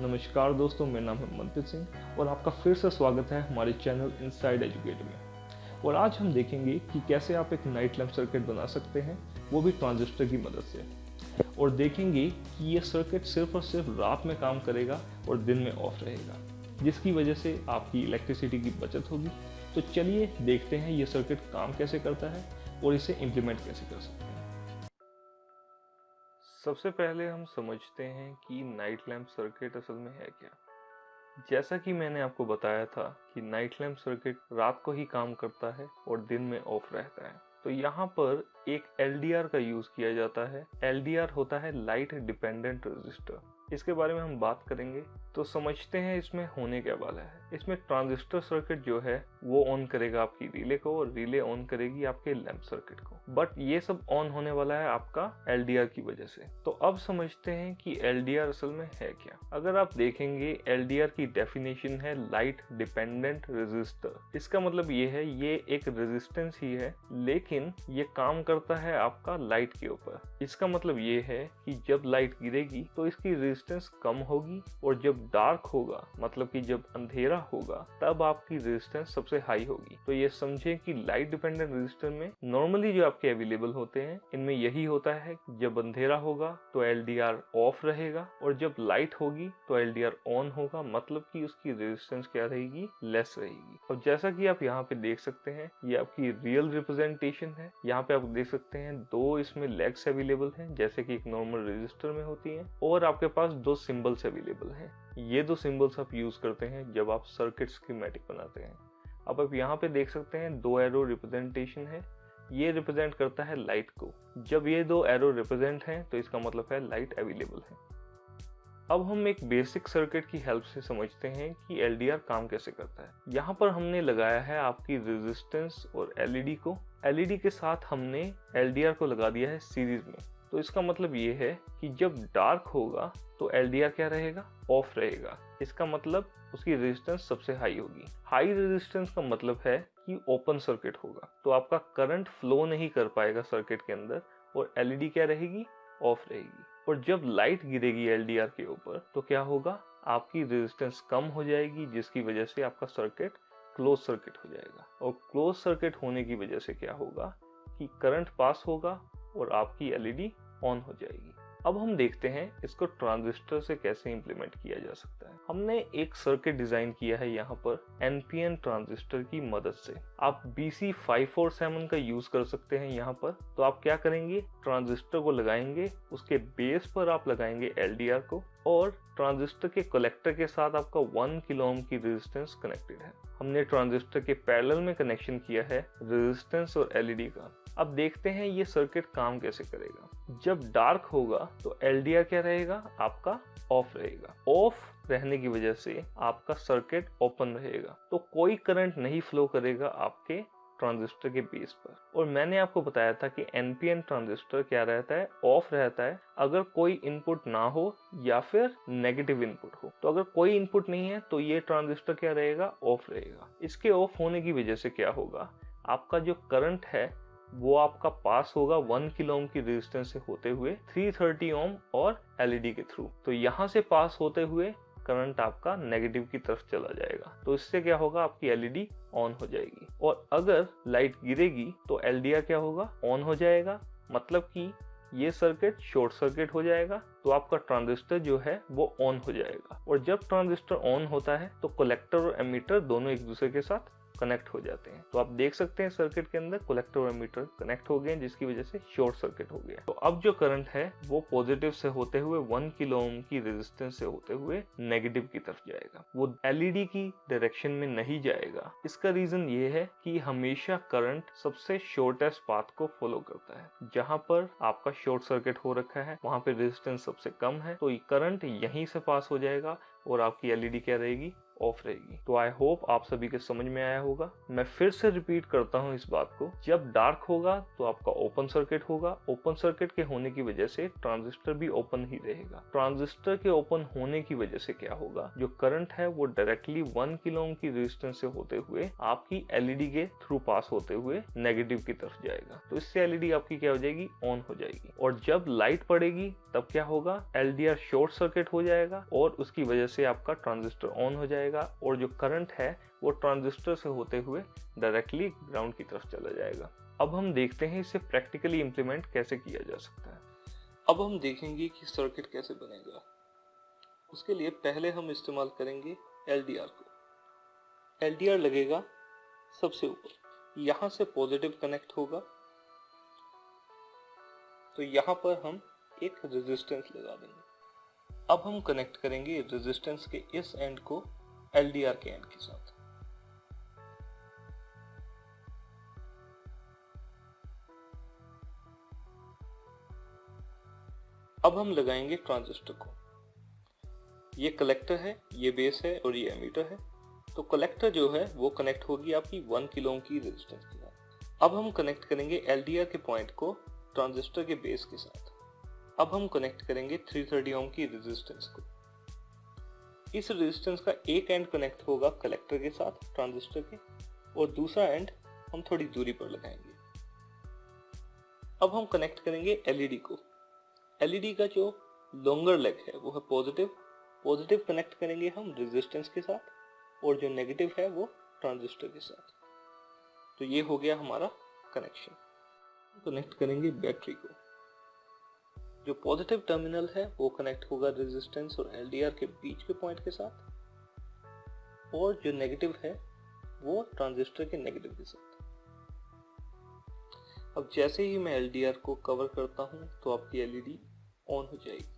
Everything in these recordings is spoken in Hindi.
नमस्कार दोस्तों, मेरा नाम है मनप्रीत सिंह और आपका फिर से स्वागत है हमारे चैनल इनसाइड एजुकेट में। और आज हम देखेंगे कि कैसे आप एक नाइट लैम्प सर्किट बना सकते हैं, वो भी ट्रांजिस्टर की मदद से। और देखेंगे कि ये सर्किट सिर्फ और सिर्फ रात में काम करेगा और दिन में ऑफ रहेगा, जिसकी वजह से आपकी इलेक्ट्रिसिटी की बचत होगी। तो चलिए देखते हैं ये सर्किट काम कैसे करता है और इसे इम्प्लीमेंट कैसे कर सकते हैं। सबसे पहले हम समझते हैं कि नाइट लैम्प सर्किट असल में है क्या। जैसा कि मैंने आपको बताया था कि नाइट लैम्प सर्किट रात को ही काम करता है और दिन में ऑफ रहता है। तो यहाँ पर एक LDR का यूज किया जाता है। LDR होता है लाइट डिपेंडेंट रेजिस्टर। इसके बारे में हम बात करेंगे। तो समझते हैं इसमें होने क्या वाला है। इसमें ट्रांजिस्टर सर्किट जो है वो ऑन करेगा आपकी रिले को और रिले ऑन करेगी आपके लैंप सर्किट को। बट ये सब ऑन होने वाला है आपका LDR की वजह से। तो अब समझते हैं कि LDR असल में है क्या। अगर आप देखेंगे LDR की डेफिनेशन है लाइट डिपेंडेंट रेजिस्टर। इसका मतलब ये है ये एक रेजिस्टेंस ही है, लेकिन ये काम करता है आपका लाइट के ऊपर। इसका मतलब ये है कि जब लाइट गिरेगी तो इसकी रेजिस्टेंस कम होगी और जब डार्क होगा, मतलब कि जब अंधेरा होगा, तब आपकी रेजिस्टेंस सबसे हाई होगी। तो ये समझें कि लाइट डिपेंडेंट रेजिस्टर में नॉर्मली जो आपके अवेलेबल होते हैं, इनमें यही होता है कि जब अंधेरा होगा तो LDR ऑफ रहेगा और जब लाइट होगी तो LDR ऑन होगा, मतलब कि उसकी रेजिस्टेंस क्या रहेगी, लेस रहेगी। और जैसा कि आप यहाँ पे देख सकते हैं, ये आपकी रियल रिप्रेजेंटेशन है। यहाँ पे आप देख सकते हैं दो इसमें लेग्स अवेलेबल हैं, जैसे कि एक नॉर्मल रजिस्टर में होती हैं, और आपके पास दो सिंबल्स अवेलेबल हैं। ये दो सिंबल्स आप यूज करते हैं जब आप सर्किट स्कीमेटिक बनाते हैं। अब आप यहाँ पे देख सकते हैं दो एरो रिप्रेजेंटेशन है। ये रिप्रेजेंट करता है लाइट को। जब ये दो एरो रिप्रेजेंट हैं तो इसका मतलब है लाइट अवेलेबल है। अब हम एक बेसिक सर्किट की हेल्प से समझते हैं कि LDR काम कैसे करता है। यहाँ पर हमने लगाया है आपकी रेजिस्टेंस और LED को। LED के साथ हमने LDR को लगा दिया है सीरीज में। तो इसका मतलब ये है कि जब डार्क होगा तो LDR क्या रहेगा, ऑफ रहेगा। इसका मतलब उसकी रेजिस्टेंस सबसे हाई होगी। हाई रेजिस्टेंस का मतलब है कि ओपन सर्किट होगा, तो आपका करंट फ्लो नहीं कर पाएगा सर्किट के अंदर और LED क्या रहेगी, ऑफ रहेगी। और जब लाइट गिरेगी LDR के ऊपर तो क्या होगा, आपकी रेजिस्टेंस कम हो जाएगी, जिसकी वजह से आपका सर्किट क्लोज सर्किट हो जाएगा। और क्लोज सर्किट होने की वजह से क्या होगा कि करंट पास होगा और आपकी LED ऑन हो जाएगी। अब हम देखते हैं इसको ट्रांजिस्टर से कैसे इंप्लीमेंट किया जा सकता है। हमने एक सर्किट डिजाइन किया है यहाँ पर NPN ट्रांजिस्टर की मदद से। आप BC547 का यूज कर सकते हैं यहाँ पर। तो आप क्या करेंगे, ट्रांजिस्टर को लगाएंगे, उसके बेस पर आप लगाएंगे LDR को, और ट्रांजिस्टर के कलेक्टर के साथ आपका 1 किलो ओम की रेजिस्टेंस कनेक्टेड है। हमने ट्रांजिस्टर के पैरेलल में कनेक्शन किया है रेजिस्टेंस और LED का। अब देखते हैं ये सर्किट काम कैसे करेगा। जब डार्क होगा तो LDR क्या रहेगा, आपका ऑफ रहेगा। ऑफ रहने की वजह से आपका सर्किट ओपन रहेगा, तो कोई करंट नहीं फ्लो करेगा आपके ट्रांजिस्टर के बेस पर। और मैंने आपको बताया था कि NPN ट्रांजिस्टर क्या रहता है, ऑफ रहता है अगर कोई इनपुट ना हो या फिर नेगेटिव इनपुट हो। तो अगर कोई इनपुट नहीं है तो ये ट्रांजिस्टर क्या रहेगा, ऑफ रहेगा। इसके ऑफ होने की वजह से क्या होगा, आपका जो करंट है वो आपका पास होगा 1 किलो ओम की रेजिस्टेंस से होते हुए 330 ओम और LED के थ्रू। तो यहाँ से पास होते हुए करंट आपका नेगेटिव की तरफ चला जाएगा। तो इससे क्या होगा, आपकी LED ऑन हो जाएगी। और अगर लाइट गिरेगी तो LDR क्या होगा, ऑन हो जाएगा, मतलब कि ये सर्किट शॉर्ट सर्किट हो जाएगा। तो आपका ट्रांजिस्टर जो है वो ऑन हो जाएगा। और जब ट्रांजिस्टर ऑन होता है तो कलेक्टर और एमीटर दोनों एक दूसरे के साथ कनेक्ट हो जाते हैं। तो आप देख सकते हैं सर्किट के अंदर कलेक्टर और एमीटर कनेक्ट हो गए, जिसकी वजह से शॉर्ट सर्किट हो गया। तो अब जो करंट है वो पॉजिटिव से होते हुए 1 किलो ओम की रेजिस्टेंस से होते हुए नेगेटिव की तरफ जाएगा, वो LED की डायरेक्शन में नहीं जाएगा। इसका रीजन ये है कि हमेशा करंट सबसे शॉर्टेस्ट पाथ को फॉलो करता है। जहां पर आपका शॉर्ट सर्किट हो रखा है वहां पे रेजिस्टेंस सबसे कम है, तो करंट यहीं से पास हो जाएगा और आपकी LED क्या रहेगी, ऑफ रहेगी। तो आई होप आप सभी के समझ में आया होगा। मैं फिर से रिपीट करता हूँ इस बात को, जब डार्क होगा तो आपका ओपन सर्किट होगा। ओपन सर्किट के होने की वजह से ट्रांजिस्टर भी ओपन ही रहेगा। ट्रांजिस्टर के ओपन होने की वजह से क्या होगा, जो करंट है वो डायरेक्टली 1 किलो ओम की रेजिस्टेंस से होते हुए आपकी एलईडी के थ्रू पास होते हुए नेगेटिव की तरफ जाएगा। तो इससे एलईडी आपकी क्या हो जाएगी, ऑन हो जाएगी। और जब लाइट पड़ेगी तब क्या होगा, एलडीआर शॉर्ट सर्किट हो जाएगा और उसकी वजह से आपका ट्रांजिस्टर ऑन हो जाएगा और जो करंट है वो ट्रांजिस्टर से होते हुए डायरेक्टली ग्राउंड की तरफ चला जाएगा। अब हम देखते हैं इसे प्रैक्टिकली इंप्लीमेंट कैसे किया जा सकता है। अब हम देखेंगे कि सर्किट कैसे बनेगा। उसके लिए पहले हम इस्तेमाल करेंगे एलडीआर को। एलडीआर लगेगा सबसे ऊपर, यहाँ से पॉजिटिव कनेक्ट होगा, तो यहाँ पर हम एक रेजिस्टेंस लगा देंगे। अब हम कनेक्ट करेंगे रेजिस्टेंस के इस एंड को एलडीआर के एंड के साथ। अब हम लगाएंगे ट्रांजिस्टर को। ये कलेक्टर है, ये बेस है और ये एमीटर है। तो कलेक्टर जो है वो कनेक्ट होगी आपकी 1 किलो ओम की रेजिस्टेंस के साथ। अब हम कनेक्ट करेंगे एलडीआर के पॉइंट को ट्रांजिस्टर के बेस के साथ। अब हम कनेक्ट करेंगे 330 ओम की रेजिस्टेंस को। इस रेजिस्टेंस का एक एंड कनेक्ट होगा कलेक्टर के साथ ट्रांजिस्टर के, और दूसरा एंड हम थोड़ी दूरी पर लगाएंगे। अब हम कनेक्ट करेंगे एलईडी को। एलईडी का जो लॉन्गर लेग है वो है पॉजिटिव कनेक्ट करेंगे हम रेजिस्टेंस के साथ, और जो नेगेटिव है वो ट्रांजिस्टर के साथ। तो ये हो गया हमारा कनेक्शन। कनेक्ट करेंगे बैटरी को। जो पॉजिटिव टर्मिनल है वो कनेक्ट होगा रेजिस्टेंस और एलडीआर के बीच के पॉइंट के साथ, और जो नेगेटिव है वो ट्रांजिस्टर के नेगेटिव के साथ। अब जैसे ही मैं एलडीआर को कवर करता हूं तो आपकी एलईडी ऑन हो जाएगी।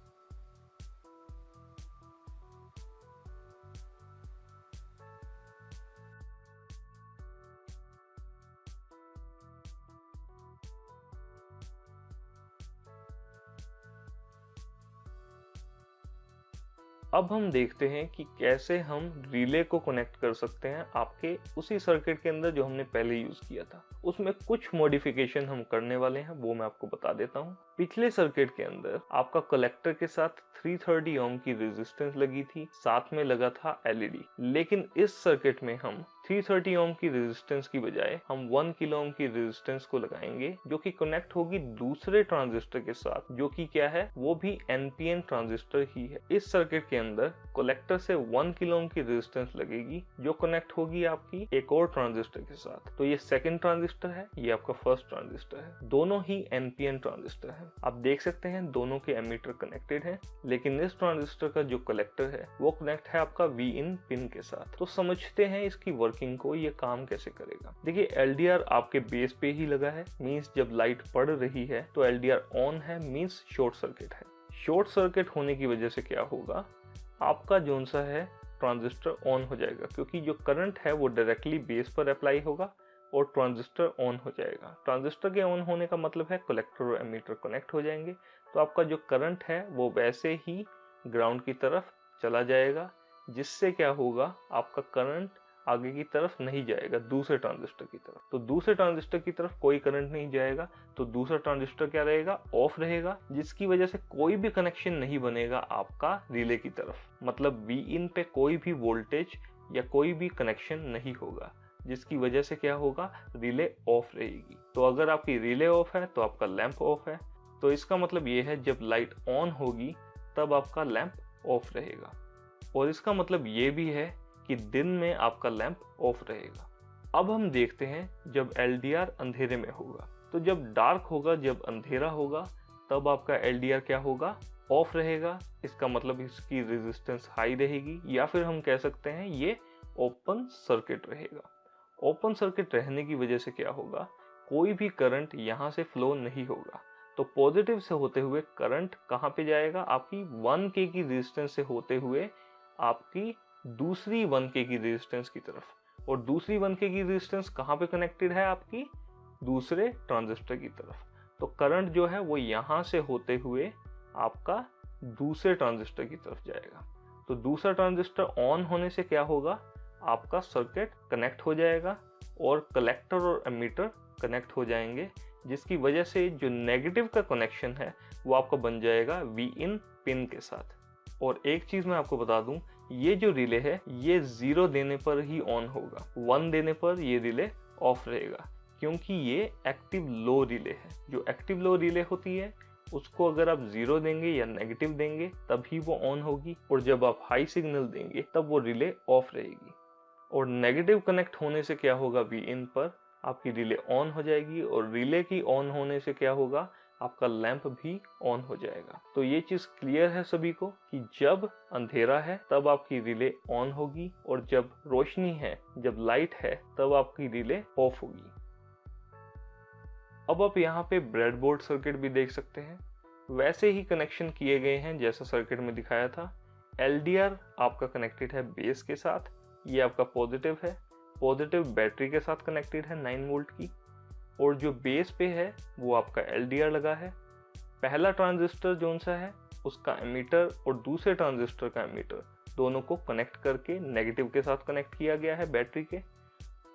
अब हम देखते हैं कि कैसे हम रिले को कनेक्ट कर सकते हैं आपके उसी सर्किट के अंदर जो हमने पहले यूज किया था। उसमें कुछ मॉडिफिकेशन हम करने वाले हैं, वो मैं आपको बता देता हूं। पिछले सर्किट के अंदर आपका कलेक्टर के साथ 330 ओम की रेजिस्टेंस लगी थी, साथ में लगा था एलईडी। लेकिन इस सर्किट में हम 330 ओम की रेजिस्टेंस की बजाय हम 1 किलो ओम की रेजिस्टेंस को लगाएंगे, जो कि कनेक्ट होगी दूसरे ट्रांजिस्टर के साथ, जो कि क्या है, वो भी एनपीएन ट्रांजिस्टर ही है। इस सर्किट के अंदर कलेक्टर से 1 किलो ओम की रेजिस्टेंस लगेगी, जो कनेक्ट होगी आपकी एक और ट्रांजिस्टर के साथ। तो ये सेकंड ट्रांजिस्टर है, ये आपका फर्स्ट ट्रांजिस्टर है। दोनों ही एनपीएन ट्रांजिस्टर है। आप देख सकते हैं दोनों के एमीटर कनेक्टेड हैं, लेकिन इस ट्रांजिस्टर का जो कलेक्टर है वो कनेक्ट है आपका वी इन पिन के साथ। तो समझते हैं इसकी वर्किंग को, ये काम कैसे करेगा। देखिए, एलडीआर आपके बेस पे ही लगा है, मींस जब लाइट पड़ रही है तो एलडीआर ऑन है, मींस शॉर्ट सर्किट है। शॉर्ट सर्किट होने की वजह से क्या होगा, आपका जोन सा है ट्रांजिस्टर ऑन हो जाएगा, क्योंकि जो करंट है वो डायरेक्टली बेस पर अप्लाई होगा और ट्रांजिस्टर ऑन हो जाएगा। ट्रांजिस्टर के ऑन होने का मतलब है कलेक्टर और एमीटर कनेक्ट हो जाएंगे, तो आपका जो करंट है वो वैसे ही ग्राउंड की तरफ चला जाएगा, जिससे क्या होगा, आपका करंट आगे की तरफ नहीं जाएगा दूसरे ट्रांजिस्टर की तरफ। तो दूसरे ट्रांजिस्टर की तरफ कोई करंट नहीं जाएगा, तो दूसरा ट्रांजिस्टर क्या रहेगा, ऑफ रहेगा, जिसकी वजह से कोई भी कनेक्शन नहीं बनेगा आपका रिले की तरफ। मतलब वी इन पे कोई भी वोल्टेज या कोई भी कनेक्शन नहीं होगा, जिसकी वजह से क्या होगा, रिले ऑफ रहेगी। तो अगर आपकी रिले ऑफ है तो आपका लैंप ऑफ है। तो इसका मतलब ये है जब लाइट ऑन होगी तब आपका लैंप ऑफ रहेगा, और इसका मतलब ये भी है कि दिन में आपका लैंप ऑफ रहेगा। अब हम देखते हैं जब एलडीआर अंधेरे में होगा। तो जब डार्क होगा, जब अंधेरा होगा, तब आपका एलडीआर क्या होगा, ऑफ रहेगा। इसका मतलब इसकी रेजिस्टेंस हाई रहेगी, या फिर हम कह सकते हैं ये ओपन सर्किट रहेगा। ओपन सर्किट रहने की वजह से क्या होगा, कोई भी करंट यहाँ से फ्लो नहीं होगा। तो पॉजिटिव से होते हुए करंट कहाँ पे जाएगा, आपकी 1K की रेजिस्टेंस से होते हुए आपकी दूसरी 1K की रेजिस्टेंस की तरफ। और दूसरी 1K की रेजिस्टेंस कहाँ पे कनेक्टेड है, आपकी दूसरे ट्रांजिस्टर की तरफ। तो करंट जो है वो यहाँ से होते हुए आपका दूसरे ट्रांजिस्टर की तरफ जाएगा। तो दूसरा ट्रांजिस्टर ऑन होने से क्या होगा, आपका सर्किट कनेक्ट हो जाएगा और कलेक्टर और एमीटर कनेक्ट हो जाएंगे, जिसकी वजह से जो नेगेटिव का कनेक्शन है वो आपका बन जाएगा Vin पिन के साथ। और एक चीज़ मैं आपको बता दूं, ये जो रिले है ये 0 देने पर ही ऑन होगा, 1 देने पर ये रिले ऑफ रहेगा, क्योंकि ये एक्टिव लो रिले है। जो एक्टिव लो रिले होती है उसको अगर आप 0 देंगे या नेगेटिव देंगे तभी वो ऑन होगी, और जब आप हाई सिग्नल देंगे तब वो रिले ऑफ रहेगी। और नेगेटिव कनेक्ट होने से क्या होगा, Vin पर आपकी रिले ऑन हो जाएगी, और रिले की ऑन होने से क्या होगा, आपका लैंप भी ऑन हो जाएगा। तो ये चीज क्लियर है सभी को कि जब अंधेरा है तब आपकी रिले ऑन होगी, और जब रोशनी है, जब लाइट है, तब आपकी रिले ऑफ होगी। अब आप यहाँ पे ब्रेडबोर्ड सर्किट भी देख सकते हैं, वैसे ही कनेक्शन किए गए हैं जैसा सर्किट में दिखाया था। LDR आपका कनेक्टेड है बेस के साथ, ये आपका पॉजिटिव है, पॉजिटिव बैटरी के साथ कनेक्टेड है 9 वोल्ट की, और जो बेस पे है वो आपका LDR लगा है। पहला ट्रांजिस्टर जो सा है उसका एमीटर और दूसरे ट्रांजिस्टर का एमीटर दोनों को कनेक्ट करके नेगेटिव के साथ कनेक्ट किया गया है बैटरी के,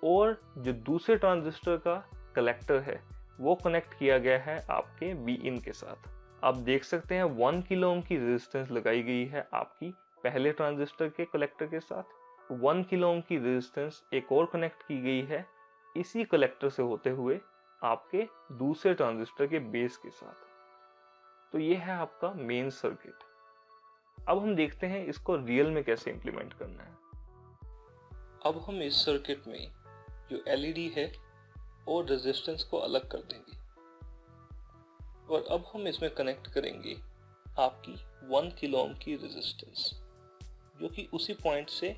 और जो दूसरे ट्रांजिस्टर का कलेक्टर है वो कनेक्ट किया गया है आपके Vin के साथ। आप देख सकते हैं 1 किलो ओम की रेजिस्टेंस लगाई गई है आपकी पहले ट्रांजिस्टर के कलेक्टर के साथ। 1 किलो ओम की रेजिस्टेंस एक और कनेक्ट की गई है इसी कलेक्टर से होते हुए आपके दूसरे ट्रांजिस्टर के बेस के साथ। तो ये है आपका मेन सर्किट। अब हम देखते हैं इसको रियल में कैसे इंप्लीमेंट करना है। अब हम इस सर्किट में जो LED है और रेजिस्टेंस को अलग कर देंगे, और अब हम इसमें कनेक्ट करेंगे आपकी 1 किलो ओम की रेजिस्टेंस, जो कि उसी पॉइंट से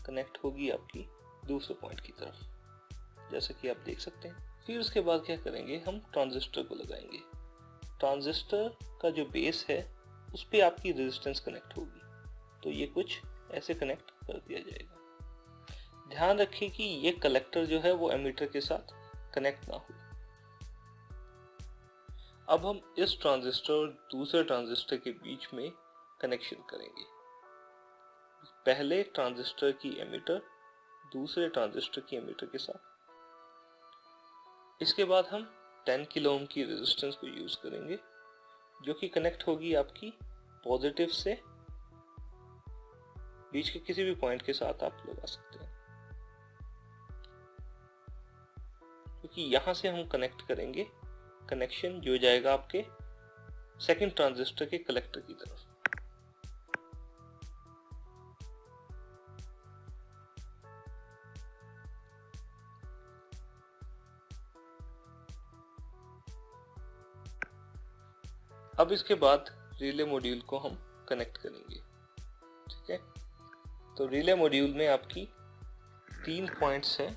कनेक्ट होगी आपकी दूसरे पॉइंट की तरफ, जैसे कि आप देख सकते हैं। फिर उसके बाद क्या करेंगे, हम ट्रांजिस्टर को लगाएंगे। ट्रांजिस्टर का जो बेस है उस पे आपकी रेजिस्टेंस कनेक्ट होगी, तो ये कुछ ऐसे कनेक्ट कर दिया जाएगा। ध्यान रखिए कि ये कलेक्टर जो है वो एमीटर के साथ कनेक्ट ना हो। अब हम इस ट्रांजिस्टर और दूसरे ट्रांजिस्टर के बीच में कनेक्शन करेंगे। पहले ट्रांजिस्टर की एमीटर दूसरे ट्रांजिस्टर की एमीटर के साथ। इसके बाद हम 10 किलो ओम की रेजिस्टेंस को यूज करेंगे, जो कि कनेक्ट होगी आपकी पॉजिटिव से, बीच के किसी भी पॉइंट के साथ आप लगा सकते हैं, क्योंकि यहां से हम कनेक्ट करेंगे, कनेक्शन जो जाएगा आपके सेकंड ट्रांजिस्टर के कलेक्टर की तरफ। अब इसके बाद रिले मॉड्यूल को हम कनेक्ट करेंगे। ठीक है, तो रिले मॉड्यूल में आपकी 3 पॉइंट्स हैं,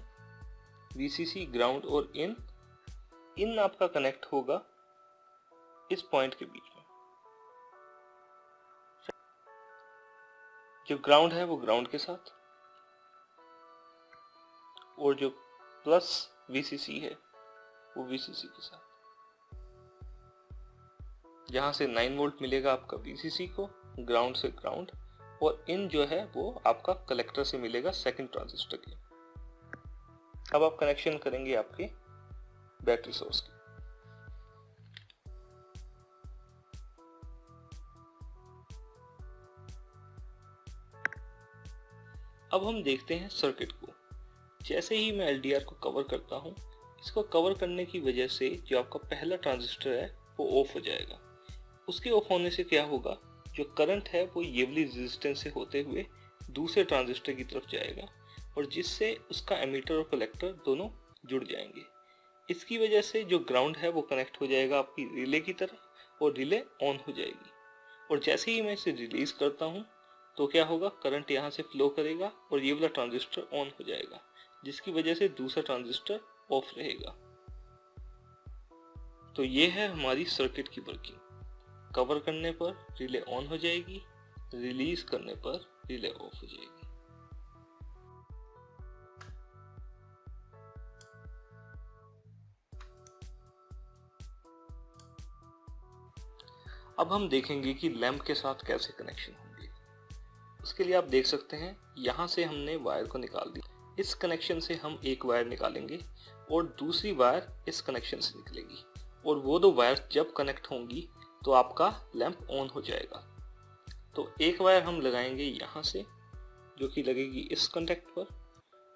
VCC, ग्राउंड और इन आपका कनेक्ट होगा इस पॉइंट के बीच में। जो ग्राउंड है वो ग्राउंड के साथ, और जो प्लस VCC है वो VCC के साथ। जहां से 9 वोल्ट मिलेगा आपका VCC को, ग्राउंड से ग्राउंड, और इन जो है वो आपका कलेक्टर से मिलेगा सेकंड ट्रांजिस्टर के। अब आप कनेक्शन करेंगे आपके बैटरी सोर्स की। अब हम देखते हैं सर्किट को। जैसे ही मैं LDR को कवर करता हूं, इसको कवर करने की वजह से जो आपका पहला ट्रांजिस्टर है वो ऑफ हो जाएगा। उसके ऑफ होने से क्या होगा, जो करंट है वो ये वाली रेजिस्टेंस से होते हुए दूसरे ट्रांजिस्टर की तरफ जाएगा, और जिससे उसका एमीटर और कलेक्टर दोनों जुड़ जाएंगे। इसकी वजह से जो ग्राउंड है वो कनेक्ट हो जाएगा आपकी रिले की तरफ, और रिले ऑन हो जाएगी। और जैसे ही मैं इसे रिलीज करता हूँ तो क्या होगा, करंट यहाँ से फ्लो करेगा और ये वाला ट्रांजिस्टर ऑन हो जाएगा, जिसकी वजह से दूसरा ट्रांजिस्टर ऑफ रहेगा। तो ये है हमारी सर्किट की वर्किंग। कवर करने पर रिले ऑन हो जाएगी, रिलीज करने पर रिले ऑफ हो जाएगी। अब हम देखेंगे कि लैंप के साथ कैसे कनेक्शन होंगे। उसके लिए आप देख सकते हैं यहाँ से हमने वायर को निकाल दिया। इस कनेक्शन से हम एक वायर निकालेंगे और दूसरी वायर इस कनेक्शन से निकलेगी, और वो दो वायर जब कनेक्ट होंगी तो आपका लैंप ऑन हो जाएगा। तो एक वायर हम लगाएंगे यहाँ से, जो कि लगेगी इस कॉन्टैक्ट पर,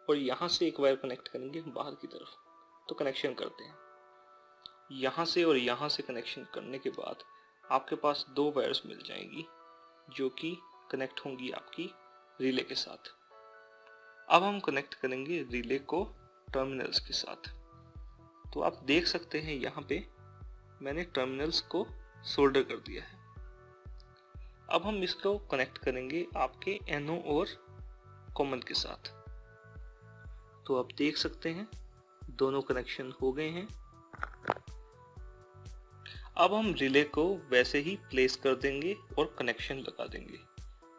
और यहाँ से एक वायर कनेक्ट करेंगे बाहर की तरफ। तो कनेक्शन करते हैं यहाँ से, और यहाँ से कनेक्शन करने के बाद आपके पास दो वायर्स मिल जाएंगी जो कि कनेक्ट होंगी आपकी रिले के साथ। अब हम कनेक्ट करेंगे रिले को टर्मिनल्स के साथ। तो आप देख सकते हैं यहाँ पे मैंने टर्मिनल्स को सोल्डर कर दिया है। अब हम इसको कनेक्ट करेंगे आपके NO और कॉमन के साथ। तो आप देख सकते हैं दोनों कनेक्शन हो गए हैं। अब हम रिले को वैसे ही प्लेस कर देंगे और कनेक्शन लगा देंगे।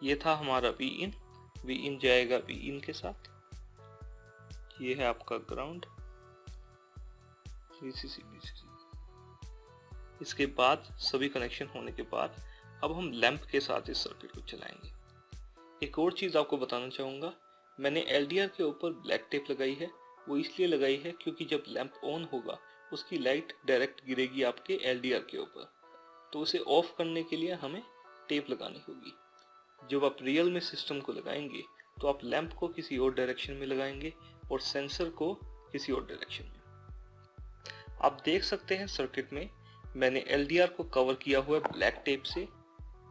ये था हमारा Vin जाएगा Vin के साथ। ये है आपका ग्राउंड, VCC। इसके बाद सभी कनेक्शन होने के बाद अब हम लैंप के साथ इस सर्किट को चलाएंगे। एक और चीज़ आपको बताना चाहूँगा, मैंने LDR के ऊपर ब्लैक टेप लगाई है। वो इसलिए लगाई है क्योंकि जब लैंप ऑन होगा उसकी लाइट डायरेक्ट गिरेगी आपके LDR के ऊपर, तो उसे ऑफ करने के लिए हमें टेप लगानी होगी। जब आप रियल में सिस्टम को लगाएंगे तो आप लैंप को किसी और डायरेक्शन में लगाएंगे और सेंसर को किसी और डायरेक्शन में। आप देख सकते हैं सर्किट में मैंने LDR को कवर किया हुआ है ब्लैक टेप से।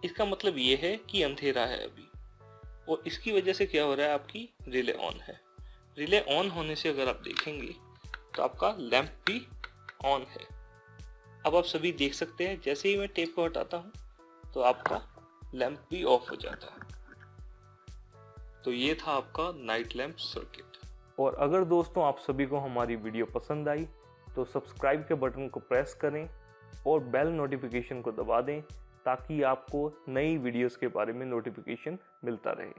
इसका मतलब ये है कि अंधेरा है अभी, और इसकी वजह से क्या हो रहा है, आपकी रिले ऑन है। रिले ऑन होने से अगर आप देखेंगे तो आपका लैंप भी ऑन है। अब आप सभी देख सकते हैं जैसे ही मैं टेप को हटाता हूँ तो आपका लैंप भी ऑफ हो जाता है। तो ये था आपका नाइट लैंप सर्किट। और अगर दोस्तों आप सभी को हमारी वीडियो पसंद आई तो सब्सक्राइब के बटन को प्रेस करें और बेल नोटिफिकेशन को दबा दें ताकि आपको नई वीडियोस के बारे में नोटिफिकेशन मिलता रहे।